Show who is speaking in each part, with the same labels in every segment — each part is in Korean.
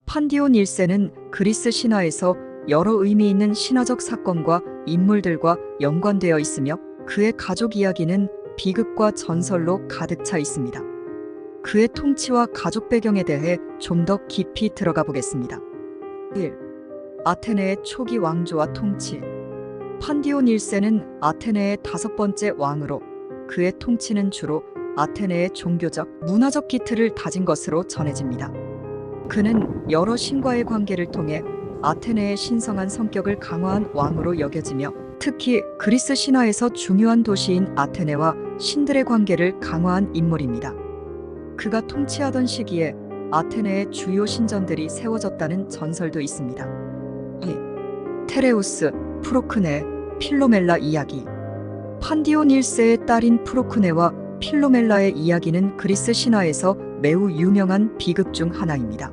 Speaker 1: 판디온 1세는 그리스 신화에서 여러 의미 있는 신화적 사건과 인물들과 연관되어 있으며 그의 가족 이야기는 비극과 전설로 가득 차 있습니다. 그의 통치와 가족 배경에 대해 좀 더 깊이 들어가 보겠습니다. 1. 아테네의 초기 왕조와 통치. 판디온 1세는 아테네의 5번째 왕으로 그의 통치는 주로 아테네의 종교적, 문화적 기틀을 다진 것으로 전해집니다. 그는 여러 신과의 관계를 통해 아테네의 신성한 성격을 강화한 왕으로 여겨지며 특히 그리스 신화에서 중요한 도시인 아테네와 신들의 관계를 강화한 인물입니다. 그가 통치하던 시기에 아테네의 주요 신전들이 세워졌다는 전설도 있습니다. 2. 테레우스, 프로크네, 필로멜라 이야기. 판디온 1세의 딸인 프로크네와 필로멜라의 이야기는 그리스 신화에서 매우 유명한 비극 중 하나입니다.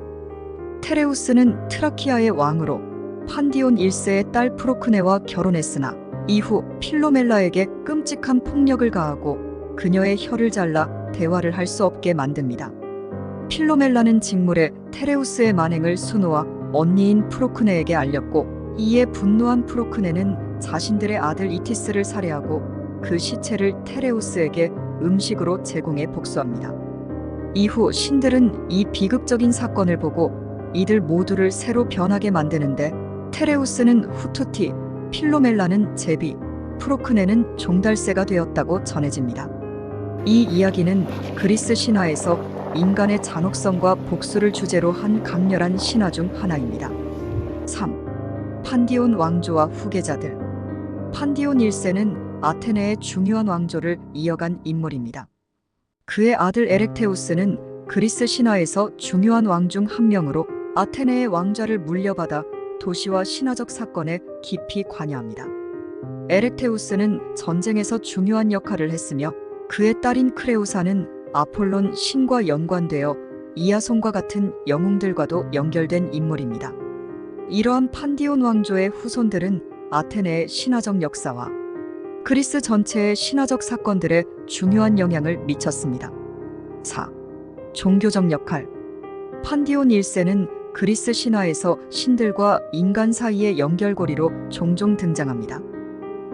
Speaker 1: 테레우스는 트라키아의 왕으로 판디온 1세의 딸 프로크네와 결혼했으나 이후 필로멜라에게 끔찍한 폭력을 가하고 그녀의 혀를 잘라 대화를 할 수 없게 만듭니다. 필로멜라는 직물에 테레우스의 만행을 수노와 언니인 프로크네에게 알렸고 이에 분노한 프로크네는 자신들의 아들 이티스를 살해하고 그 시체를 테레우스에게 음식으로 제공해 복수합니다. 이후 신들은 이 비극적인 사건을 보고 이들 모두를 새로 변하게 만드는데 테레우스는 후투티, 필로멜라는 제비, 프로크네는 종달새가 되었다고 전해집니다. 이 이야기는 그리스 신화에서 인간의 잔혹성과 복수를 주제로 한 강렬한 신화 중 하나입니다. 3. 판디온 왕조와 후계자들. 판디온 1세는 아테네의 중요한 왕조를 이어간 인물입니다. 그의 아들 에렉테우스는 그리스 신화에서 중요한 왕 중 한 명으로 아테네의 왕좌를 물려받아 도시와 신화적 사건에 깊이 관여합니다. 에렉테우스는 전쟁에서 중요한 역할을 했으며 그의 딸인 크레우사는 아폴론 신과 연관되어 이아손과 같은 영웅들과도 연결된 인물입니다. 이러한 판디온 왕조의 후손들은 아테네의 신화적 역사와 그리스 전체의 신화적 사건들에 중요한 영향을 미쳤습니다. 4. 종교적 역할. 판디온 1세는 그리스 신화에서 신들과 인간 사이의 연결고리로 종종 등장합니다.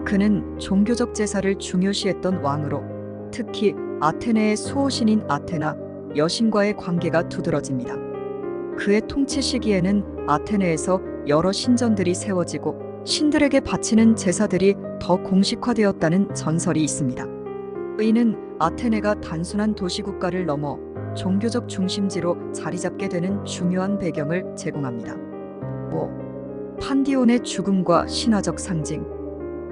Speaker 1: 그는 종교적 제사를 중요시했던 왕으로 특히 아테네의 수호신인 아테나, 여신과의 관계가 두드러집니다. 그의 통치 시기에는 아테네에서 여러 신전들이 세워지고 신들에게 바치는 제사들이 더 공식화되었다는 전설이 있습니다. 이는 아테네가 단순한 도시국가를 넘어 종교적 중심지로 자리잡게 되는 중요한 배경을 제공합니다. 5. 판디온의 죽음과 신화적 상징.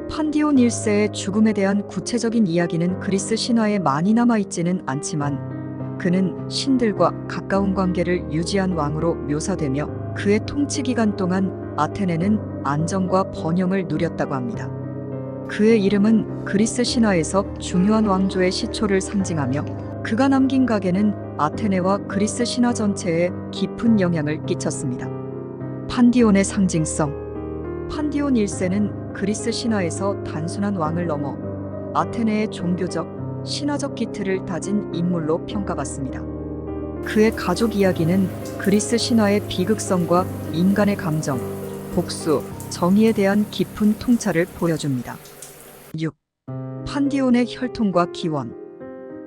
Speaker 1: 판디온 1세의 죽음에 대한 구체적인 이야기는 그리스 신화에 많이 남아있지는 않지만 그는 신들과 가까운 관계를 유지한 왕으로 묘사되며 그의 통치 기간 동안 아테네는 안정과 번영을 누렸다고 합니다. 그의 이름은 그리스 신화에서 중요한 왕조의 시초를 상징하며 그가 남긴 가계는 아테네와 그리스 신화 전체에 깊은 영향을 끼쳤습니다. 판디온의 상징성. 판디온 1세는 그리스 신화에서 단순한 왕을 넘어 아테네의 종교적, 신화적 기틀을 다진 인물로 평가받습니다. 그의 가족 이야기는 그리스 신화의 비극성과 인간의 감정, 복수, 정의에 대한 깊은 통찰을 보여줍니다. 6. 판디온의 혈통과 기원.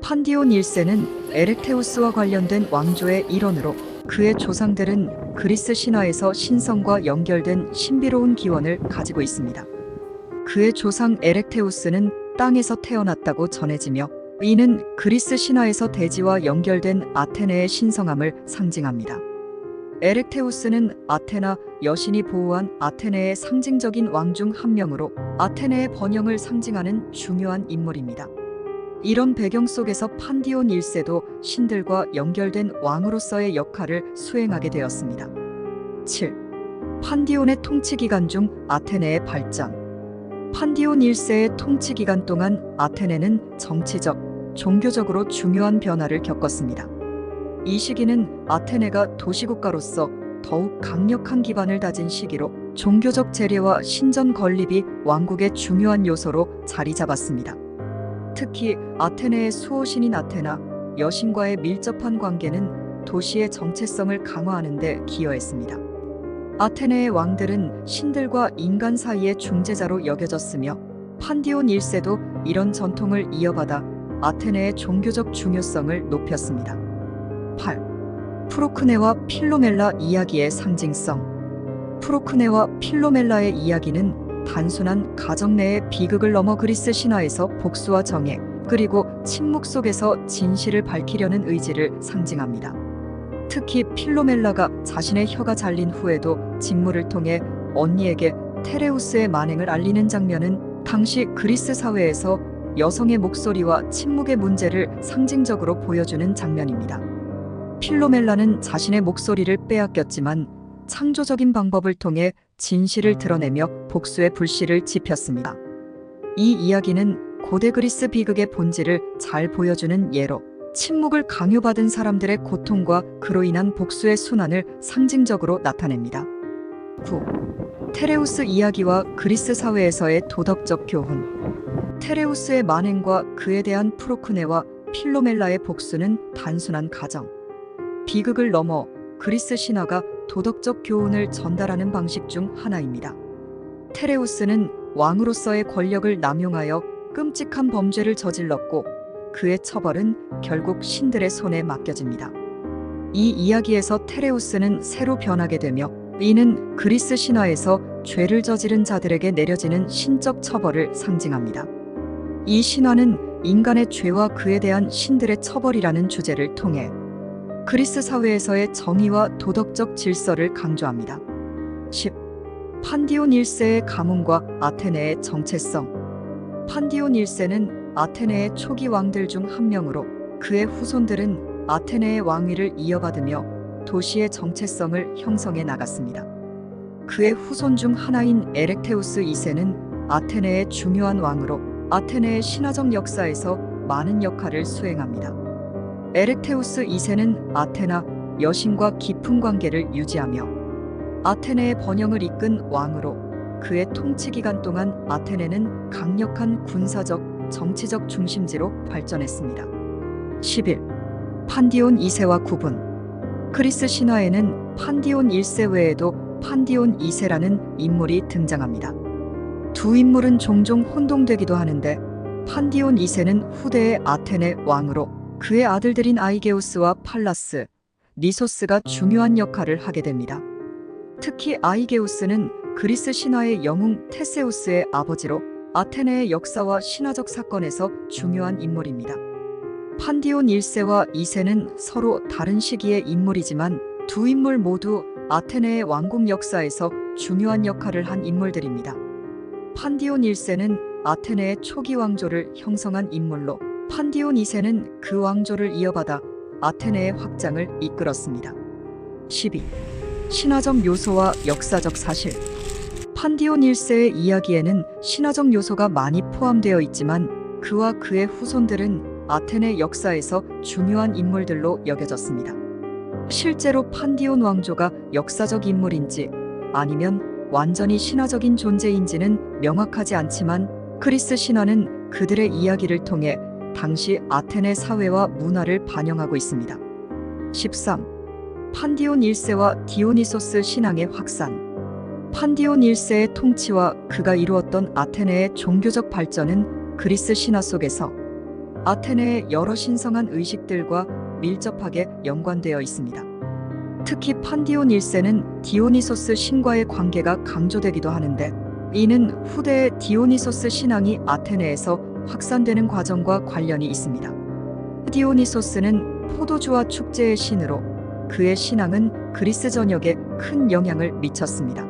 Speaker 1: 판디온 1세는 에렉테우스와 관련된 왕조의 일원으로 그의 조상들은 그리스 신화에서 신성과 연결된 신비로운 기원을 가지고 있습니다. 그의 조상 에렉테우스는 땅에서 태어났다고 전해지며 이는 그리스 신화에서 대지와 연결된 아테네의 신성함을 상징합니다. 에렉테우스는 아테나, 여신이 보호한 아테네의 상징적인 왕 중 한 명으로 아테네의 번영을 상징하는 중요한 인물입니다. 이런 배경 속에서 판디온 1세도 신들과 연결된 왕으로서의 역할을 수행하게 되었습니다. 7. 판디온의 통치 기간 중 아테네의 발전. 판디온 1세의 통치 기간 동안 아테네는 정치적, 종교적으로 중요한 변화를 겪었습니다. 이 시기는 아테네가 도시국가로서 더욱 강력한 기반을 다진 시기로 종교적 재래와 신전 건립이 왕국의 중요한 요소로 자리 잡았습니다. 특히 아테네의 수호신인 아테나, 여신과의 밀접한 관계는 도시의 정체성을 강화하는 데 기여했습니다. 아테네의 왕들은 신들과 인간 사이의 중재자로 여겨졌으며 판디온 1세도 이런 전통을 이어받아 아테네의 종교적 중요성을 높였습니다. 8. 프로크네와 필로멜라 이야기의 상징성. 프로크네와 필로멜라의 이야기는 단순한 가정 내의 비극을 넘어 그리스 신화에서 복수와 정의, 그리고 침묵 속에서 진실을 밝히려는 의지를 상징합니다. 특히 필로멜라가 자신의 혀가 잘린 후에도 직무를 통해 언니에게 테레우스의 만행을 알리는 장면은 당시 그리스 사회에서 여성의 목소리와 침묵의 문제를 상징적으로 보여주는 장면입니다. 필로멜라는 자신의 목소리를 빼앗겼지만 창조적인 방법을 통해 진실을 드러내며 복수의 불씨를 지폈습니다. 이 이야기는 고대 그리스 비극의 본질을 잘 보여주는 예로 침묵을 강요받은 사람들의 고통과 그로 인한 복수의 순환을 상징적으로 나타냅니다. 9. 테레우스 이야기와 그리스 사회에서의 도덕적 교훈. 테레우스의 만행과 그에 대한 프로크네와 필로멜라의 복수는 단순한 가정, 비극을 넘어 그리스 신화가 도덕적 교훈을 전달하는 방식 중 하나입니다. 테레우스는 왕으로서의 권력을 남용하여 끔찍한 범죄를 저질렀고 그의 처벌은 결국 신들의 손에 맡겨집니다. 이 이야기에서 테레우스는 새로 변하게 되며 이는 그리스 신화에서 죄를 저지른 자들에게 내려지는 신적 처벌을 상징합니다. 이 신화는 인간의 죄와 그에 대한 신들의 처벌이라는 주제를 통해 그리스 사회에서의 정의와 도덕적 질서를 강조합니다. 10. 판디온 1세의 가문과 아테네의 정체성. 판디온 1세는 아테네의 초기 왕들 중 한 명으로 그의 후손들은 아테네의 왕위를 이어받으며 도시의 정체성을 형성해 나갔습니다. 그의 후손 중 하나인 에렉테우스 2세는 아테네의 중요한 왕으로 아테네의 신화적 역사에서 많은 역할을 수행합니다. 에렉테우스 2세는 아테나 여신과 깊은 관계를 유지하며 아테네의 번영을 이끈 왕으로 그의 통치 기간 동안 아테네는 강력한 군사적, 정치적 중심지로 발전했습니다. 11. 판디온 2세와 구분. 그리스 신화에는 판디온 1세 외에도 판디온 2세라는 인물이 등장합니다. 두 인물은 종종 혼동되기도 하는데 판디온 2세는 후대의 아테네 왕으로 그의 아들들인 아이게우스와 팔라스, 니소스가 중요한 역할을 하게 됩니다. 특히 아이게우스는 그리스 신화의 영웅 테세우스의 아버지로 아테네의 역사와 신화적 사건에서 중요한 인물입니다. 판디온 1세와 2세는 서로 다른 시기의 인물이지만 두 인물 모두 아테네의 왕국 역사에서 중요한 역할을 한 인물들입니다. 판디온 1세는 아테네의 초기 왕조를 형성한 인물로 판디온 2세는 그 왕조를 이어받아 아테네의 확장을 이끌었습니다. 12. 신화적 요소와 역사적 사실. 판디온 1세의 이야기에는 신화적 요소가 많이 포함되어 있지만 그와 그의 후손들은 아테네 역사에서 중요한 인물들로 여겨졌습니다. 실제로 판디온 왕조가 역사적 인물인지 아니면 완전히 신화적인 존재인지는 명확하지 않지만 그리스 신화는 그들의 이야기를 통해 당시 아테네 사회와 문화를 반영하고 있습니다. 13. 판디온 1세와 디오니소스 신앙의 확산. 판디온 1세의 통치와 그가 이루었던 아테네의 종교적 발전은 그리스 신화 속에서 아테네의 여러 신성한 의식들과 밀접하게 연관되어 있습니다. 특히 판디온 1세는 디오니소스 신과의 관계가 강조되기도 하는데 이는 후대의 디오니소스 신앙이 아테네에서 확산되는 과정과 관련이 있습니다. 디오니소스는 포도주와 축제의 신으로 그의 신앙은 그리스 전역에 큰 영향을 미쳤습니다.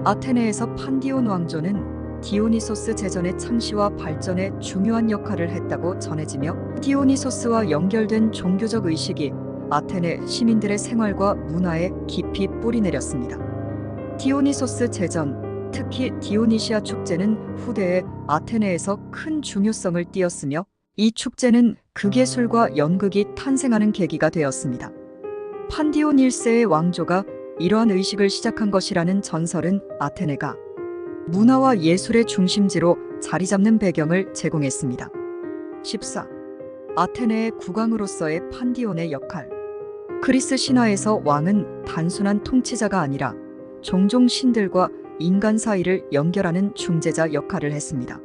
Speaker 1: 아테네에서 판디온 왕조는 디오니소스 제전의 창시와 발전에 중요한 역할을 했다고 전해지며 디오니소스와 연결된 종교적 의식이 아테네 시민들의 생활과 문화에 깊이 뿌리내렸습니다. 디오니소스 제전, 특히 디오니시아 축제는 후대에 아테네에서 큰 중요성을 띠었으며 이 축제는 극예술과 연극이 탄생하는 계기가 되었습니다. 판디온 1세의 왕조가 이러한 의식을 시작한 것이라는 전설은 아테네가 문화와 예술의 중심지로 자리 잡는 배경을 제공했습니다. 14. 아테네의 국왕으로서의 판디온의 역할. 그리스 신화에서 왕은 단순한 통치자가 아니라 종종 신들과 인간 사이를 연결하는 중재자 역할을 했습니다.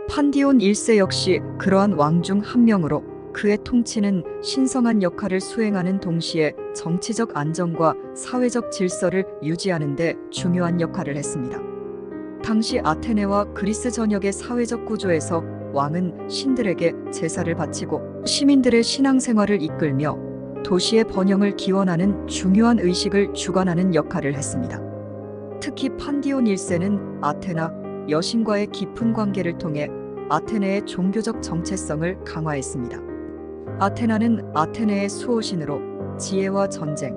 Speaker 1: 판디온 1세 역시 그러한 왕 중 한 명으로 그의 통치는 신성한 역할을 수행하는 동시에 정치적 안정과 사회적 질서를 유지하는 데 중요한 역할을 했습니다. 당시 아테네와 그리스 전역의 사회적 구조에서 왕은 신들에게 제사를 바치고 시민들의 신앙생활을 이끌며 도시의 번영을 기원하는 중요한 의식을 주관하는 역할을 했습니다. 특히 판디온 1세는 아테나 여신과의 깊은 관계를 통해 아테네의 종교적 정체성을 강화했습니다. 아테나는 아테네의 수호신으로 지혜와 전쟁,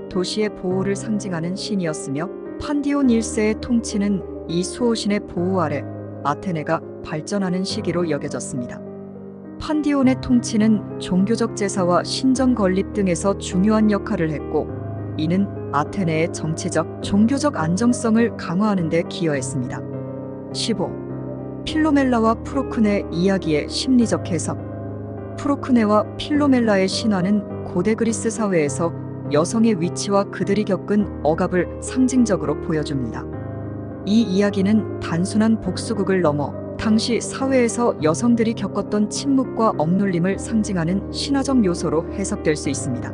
Speaker 1: 도시의 보호를 상징하는 신이었으며 판디온 1세의 통치는 이 수호신의 보호 아래 아테네가 발전하는 시기로 여겨졌습니다. 판디온의 통치는 종교적 제사와 신전 건립 등에서 중요한 역할을 했고, 이는 아테네의 정치적, 종교적 안정성을 강화하는 데 기여했습니다. 15. 필로멜라와 프로크네 이야기의 심리적 해석. 프로크네와 필로멜라의 신화는 고대 그리스 사회에서 여성의 위치와 그들이 겪은 억압을 상징적으로 보여줍니다. 이 이야기는 단순한 복수극을 넘어 당시 사회에서 여성들이 겪었던 침묵과 억눌림을 상징하는 신화적 요소로 해석될 수 있습니다.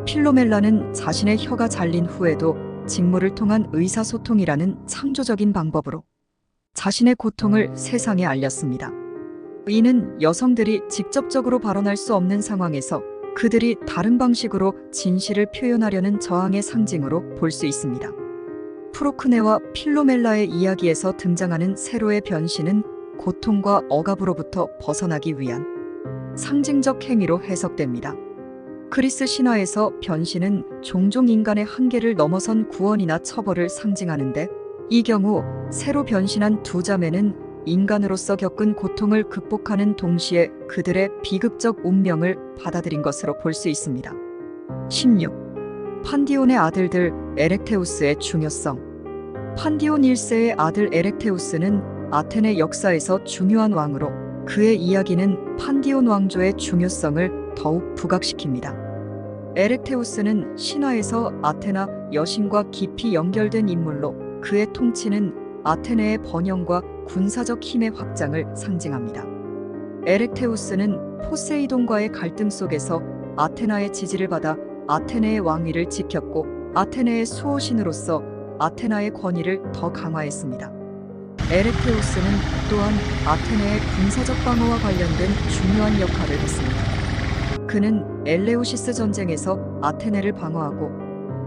Speaker 1: 필로멜라는 자신의 혀가 잘린 후에도 직무를 통한 의사소통이라는 창조적인 방법으로 자신의 고통을 세상에 알렸습니다. 이는 여성들이 직접적으로 발언할 수 없는 상황에서 그들이 다른 방식으로 진실을 표현하려는 저항의 상징으로 볼 수 있습니다. 프로크네와 필로멜라의 이야기에서 등장하는 세로의 변신은 고통과 억압으로부터 벗어나기 위한 상징적 행위로 해석됩니다. 그리스 신화에서 변신은 종종 인간의 한계를 넘어선 구원이나 처벌을 상징하는데, 이 경우 새로 변신한 두 자매는 인간으로서 겪은 고통을 극복하는 동시에 그들의 비극적 운명을 받아들인 것으로 볼 수 있습니다. 16. 판디온의 아들들 에렉테우스의 중요성. 판디온 1세의 아들 에렉테우스는 아테네 역사에서 중요한 왕으로 그의 이야기는 판디온 왕조의 중요성을 더욱 부각시킵니다. 에렉테우스는 신화에서 아테나 여신과 깊이 연결된 인물로 그의 통치는 아테네의 번영과 군사적 힘의 확장을 상징합니다. 에렉테우스는 포세이돈과의 갈등 속에서 아테나의 지지를 받아 아테네의 왕위를 지켰고, 아테네의 수호신으로서 아테나의 권위를 더 강화했습니다. 에렉테우스는 또한 아테네의 군사적 방어와 관련된 중요한 역할을 했습니다. 그는 엘레우시스 전쟁에서 아테네를 방어하고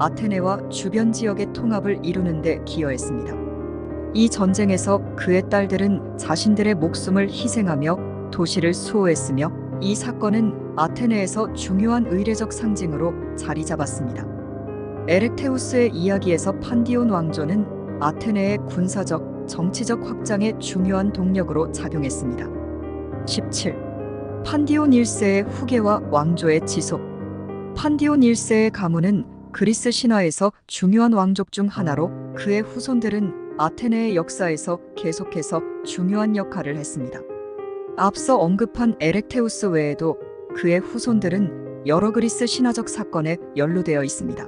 Speaker 1: 아테네와 주변 지역의 통합을 이루는 데 기여했습니다. 이 전쟁에서 그의 딸들은 자신들의 목숨을 희생하며 도시를 수호했으며, 이 사건은 아테네에서 중요한 의례적 상징으로 자리 잡았습니다. 에렉테우스의 이야기에서 판디온 왕조는 아테네의 군사적, 정치적 확장에 중요한 동력으로 작용했습니다. 17. 판디온 1세의 후계와 왕조의 지속. 판디온 1세의 가문은 그리스 신화에서 중요한 왕족 중 하나로 그의 후손들은 아테네의 역사에서 계속해서 중요한 역할을 했습니다. 앞서 언급한 에렉테우스 외에도 그의 후손들은 여러 그리스 신화적 사건에 연루되어 있습니다.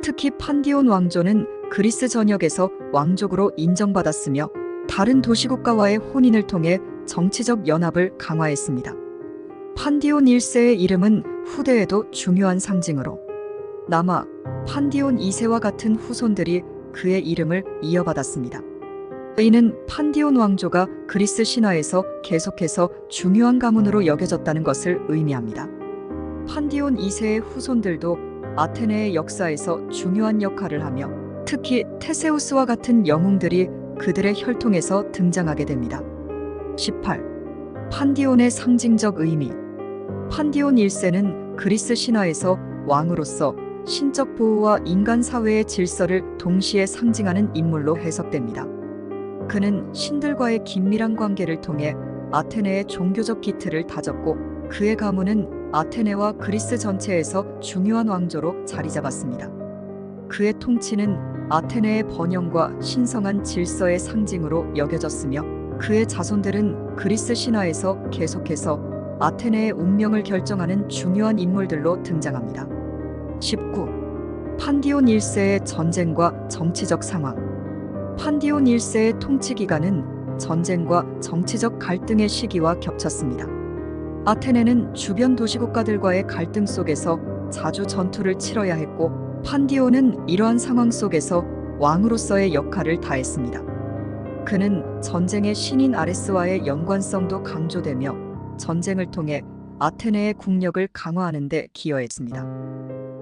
Speaker 1: 특히 판디온 왕조는 그리스 전역에서 왕족으로 인정받았으며 다른 도시국가와의 혼인을 통해 정치적 연합을 강화했습니다. 판디온 1세의 이름은 후대에도 중요한 상징으로 남아 판디온 2세와 같은 후손들이 그의 이름을 이어받았습니다. 이는 판디온 왕조가 그리스 신화에서 계속해서 중요한 가문으로 여겨졌다는 것을 의미합니다. 판디온 2세의 후손들도 아테네의 역사에서 중요한 역할을 하며, 특히 테세우스와 같은 영웅들이 그들의 혈통에서 등장하게 됩니다. 18. 판디온의 상징적 의미. 판디온 1세는 그리스 신화에서 왕으로서 신적 보호와 인간 사회의 질서를 동시에 상징하는 인물로 해석됩니다. 그는 신들과의 긴밀한 관계를 통해 아테네의 종교적 기틀을 다졌고, 그의 가문은 아테네와 그리스 전체에서 중요한 왕조로 자리 잡았습니다. 그의 통치는 아테네의 번영과 신성한 질서의 상징으로 여겨졌으며, 그의 자손들은 그리스 신화에서 계속해서 아테네의 운명을 결정하는 중요한 인물들로 등장합니다. 19. 판디온 1세의 전쟁과 정치적 상황. 판디온 1세의 통치 기간은 전쟁과 정치적 갈등의 시기와 겹쳤습니다. 아테네는 주변 도시국가들과의 갈등 속에서 자주 전투를 치러야 했고, 판디온은 이러한 상황 속에서 왕으로서의 역할을 다했습니다. 그는 전쟁의 신인 아레스와의 연관성도 강조되며 전쟁을 통해 아테네의 국력을 강화하는 데 기여했습니다.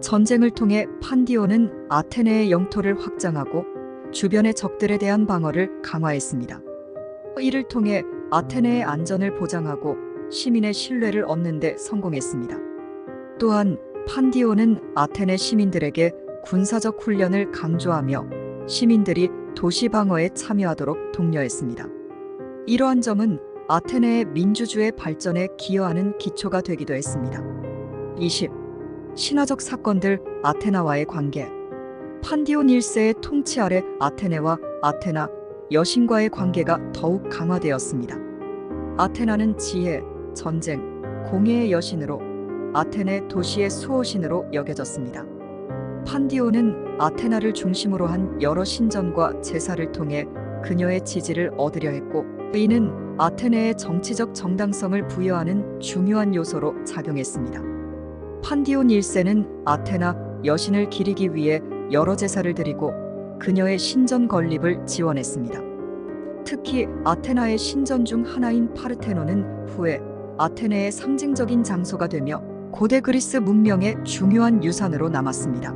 Speaker 1: 전쟁을 통해 판디온은 아테네의 영토를 확장하고 주변의 적들에 대한 방어를 강화했습니다. 이를 통해 아테네의 안전을 보장하고 시민의 신뢰를 얻는 데 성공했습니다. 또한 판디온은 아테네 시민들에게 군사적 훈련을 강조하며 시민들이 도시 방어에 참여하도록 독려했습니다. 이러한 점은 아테네의 민주주의 발전에 기여하는 기초가 되기도 했습니다. 20. 신화적 사건들 아테나와의 관계. 판디온 1세의 통치 아래 아테네와 아테나 여신과의 관계가 더욱 강화되었습니다. 아테나는 지혜, 전쟁, 공예의 여신으로, 아테네 도시의 수호신으로 여겨졌습니다. 판디온은 아테나를 중심으로 한 여러 신전과 제사를 통해 그녀의 지지를 얻으려 했고, 이는 아테네의 정치적 정당성을 부여하는 중요한 요소로 작용했습니다. 판디온 1세는 아테나 여신을 기리기 위해 여러 제사를 드리고 그녀의 신전 건립을 지원했습니다. 특히 아테나의 신전 중 하나인 파르테논은 후에 아테네의 상징적인 장소가 되며 고대 그리스 문명의 중요한 유산으로 남았습니다.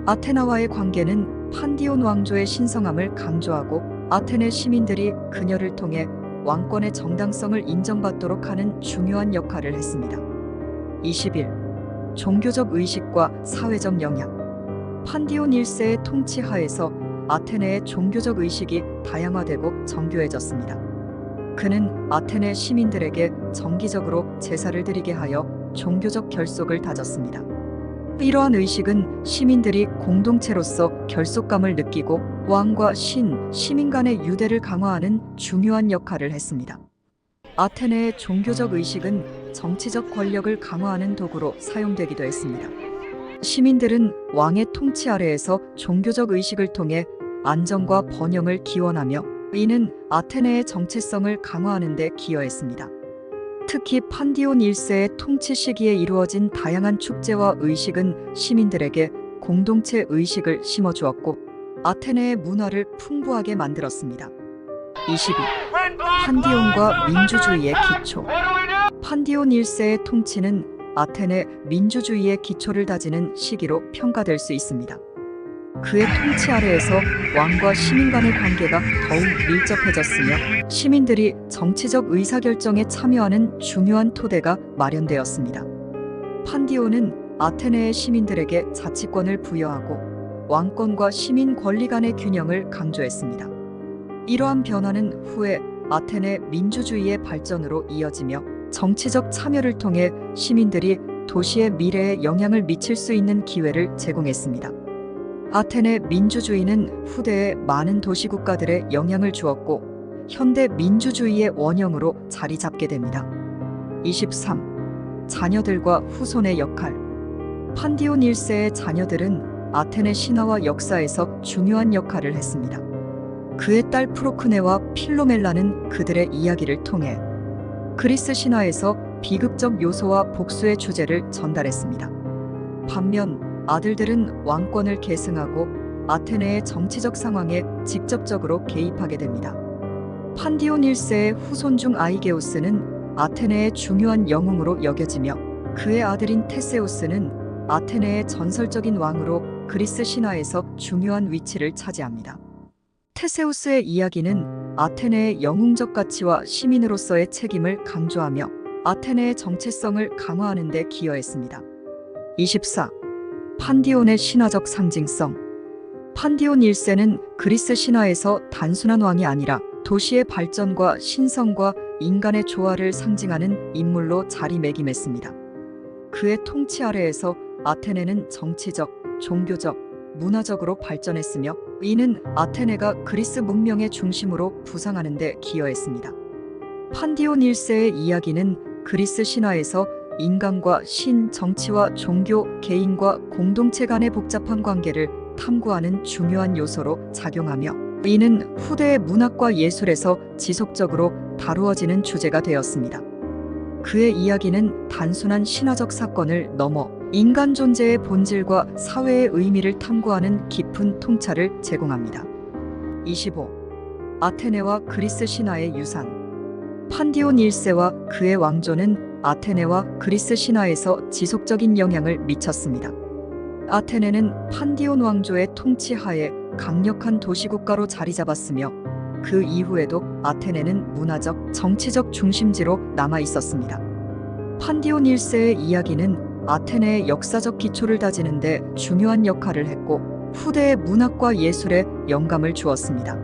Speaker 1: 아테나와의 관계는 판디온 왕조의 신성함을 강조하고 아테네 시민들이 그녀를 통해 왕권의 정당성을 인정받도록 하는 중요한 역할을 했습니다. 21. 종교적 의식과 사회적 영향. 판디온 1세의 통치 하에서 아테네의 종교적 의식이 다양화되고 정교해졌습니다. 그는 아테네 시민들에게 정기적으로 제사를 드리게 하여 종교적 결속을 다졌습니다. 이러한 의식은 시민들이 공동체로서 결속감을 느끼고 왕과 시민 간의 유대를 강화하는 중요한 역할을 했습니다. 아테네의 종교적 의식은 정치적 권력을 강화하는 도구로 사용되기도 했습니다. 시민들은 왕의 통치 아래에서 종교적 의식을 통해 안정과 번영을 기원하며, 이는 아테네의 정체성을 강화하는 데 기여했습니다. 특히 판디온 1세의 통치 시기에 이루어진 다양한 축제와 의식은 시민들에게 공동체 의식을 심어주었고 아테네의 문화를 풍부하게 만들었습니다. 22. 판디온과 민주주의의 기초. 판디온 1세의 통치는 아테네 민주주의의 기초를 다지는 시기로 평가될 수 있습니다. 그의 통치 아래에서 왕과 시민 간의 관계가 더욱 밀접해졌으며 시민들이 정치적 의사결정에 참여하는 중요한 토대가 마련되었습니다. 판디온은 아테네의 시민들에게 자치권을 부여하고 왕권과 시민 권리 간의 균형을 강조했습니다. 이러한 변화는 후에 아테네 민주주의의 발전으로 이어지며 정치적 참여를 통해 시민들이 도시의 미래에 영향을 미칠 수 있는 기회를 제공했습니다. 아테네 민주주의는 후대에 많은 도시국가들에 영향을 주었고 현대 민주주의의 원형으로 자리 잡게 됩니다. 23. 자녀들과 후손의 역할. 판디온 1세의 자녀들은 아테네 신화와 역사에서 중요한 역할을 했습니다. 그의 딸 프로크네와 필로멜라는 그들의 이야기를 통해 그리스 신화에서 비극적 요소와 복수의 주제를 전달했습니다. 반면 아들들은 왕권을 계승하고 아테네의 정치적 상황에 직접적으로 개입하게 됩니다. 판디온 1세의 후손 중 아이게우스는 아테네의 중요한 영웅으로 여겨지며 그의 아들인 테세우스는 아테네의 전설적인 왕으로 그리스 신화에서 중요한 위치를 차지합니다. 테세우스의 이야기는 아테네의 영웅적 가치와 시민으로서의 책임을 강조하며 아테네의 정체성을 강화하는 데 기여했습니다. 24. 판디온의 신화적 상징성. 판디온 1세는 그리스 신화에서 단순한 왕이 아니라 도시의 발전과 신성과 인간의 조화를 상징하는 인물로 자리매김했습니다. 그의 통치 아래에서 아테네는 정치적, 종교적, 문화적으로 발전했으며 이는 아테네가 그리스 문명의 중심으로 부상하는 데 기여했습니다. 판디온 1세의 이야기는 그리스 신화에서 인간과 신, 정치와 종교, 개인과 공동체 간의 복잡한 관계를 탐구하는 중요한 요소로 작용하며 이는 후대의 문학과 예술에서 지속적으로 다루어지는 주제가 되었습니다. 그의 이야기는 단순한 신화적 사건을 넘어 인간 존재의 본질과 사회의 의미를 탐구하는 깊은 통찰을 제공합니다. 25. 아테네와 그리스 신화의 유산. 판디온 1세와 그의 왕조는 아테네와 그리스 신화에서 지속적인 영향을 미쳤습니다. 아테네는 판디온 왕조의 통치하에 강력한 도시국가로 자리 잡았으며 그 이후에도 아테네는 문화적, 정치적 중심지로 남아 있었습니다. 판디온 1세의 이야기는 아테네의 역사적 기초를 다지는 데 중요한 역할을 했고 후대의 문학과 예술에 영감을 주었습니다.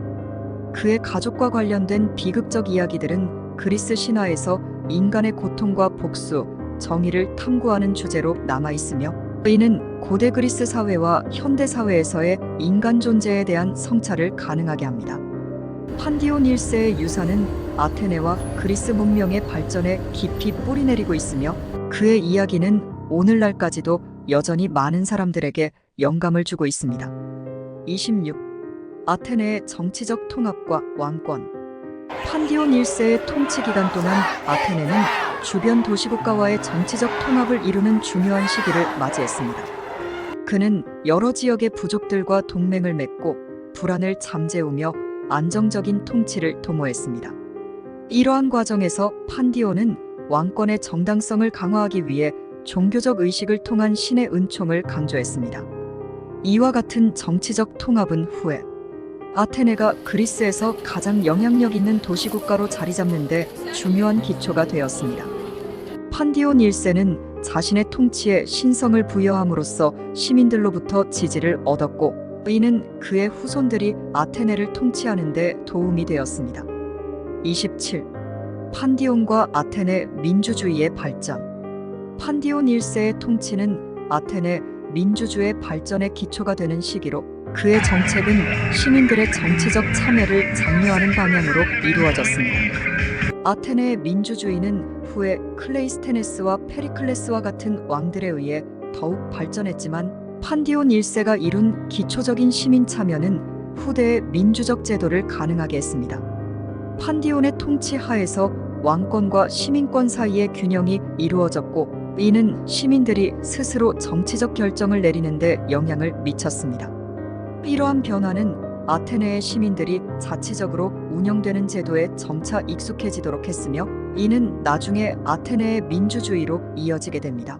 Speaker 1: 그의 가족과 관련된 비극적 이야기들은 그리스 신화에서 인간의 고통과 복수, 정의를 탐구하는 주제로 남아 있으며 이는 고대 그리스 사회와 현대 사회에서의 인간 존재에 대한 성찰을 가능하게 합니다. 판디온 1세의 유산은 아테네와 그리스 문명의 발전에 깊이 뿌리내리고 있으며 그의 이야기는 오늘날까지도 여전히 많은 사람들에게 영감을 주고 있습니다. 26. 아테네의 정치적 통합과 왕권. 판디온 1세의 통치 기간 동안 아테네는 주변 도시국가와의 정치적 통합을 이루는 중요한 시기를 맞이했습니다. 그는 여러 지역의 부족들과 동맹을 맺고 불안을 잠재우며 안정적인 통치를 도모했습니다. 이러한 과정에서 판디온은 왕권의 정당성을 강화하기 위해 종교적 의식을 통한 신의 은총을 강조했습니다. 이와 같은 정치적 통합은 후에 아테네가 그리스에서 가장 영향력 있는 도시국가로 자리 잡는 데 중요한 기초가 되었습니다. 판디온 1세는 자신의 통치에 신성을 부여함으로써 시민들로부터 지지를 얻었고 이는 그의 후손들이 아테네를 통치하는 데 도움이 되었습니다. 27. 판디온과 아테네 민주주의의 발전. 판디온 1세의 통치는 아테네 민주주의의 발전의 기초가 되는 시기로 그의 정책은 시민들의 정치적 참여를 장려하는 방향으로 이루어졌습니다. 아테네의 민주주의는 후에 클레이스테네스와 페리클레스와 같은 왕들에 의해 더욱 발전했지만 판디온 1세가 이룬 기초적인 시민 참여는 후대의 민주적 제도를 가능하게 했습니다. 판디온의 통치 하에서 왕권과 시민권 사이의 균형이 이루어졌고 이는 시민들이 스스로 정치적 결정을 내리는 데 영향을 미쳤습니다. 이러한 변화는 아테네의 시민들이 자치적으로 운영되는 제도에 점차 익숙해지도록 했으며 이는 나중에 아테네의 민주주의로 이어지게 됩니다.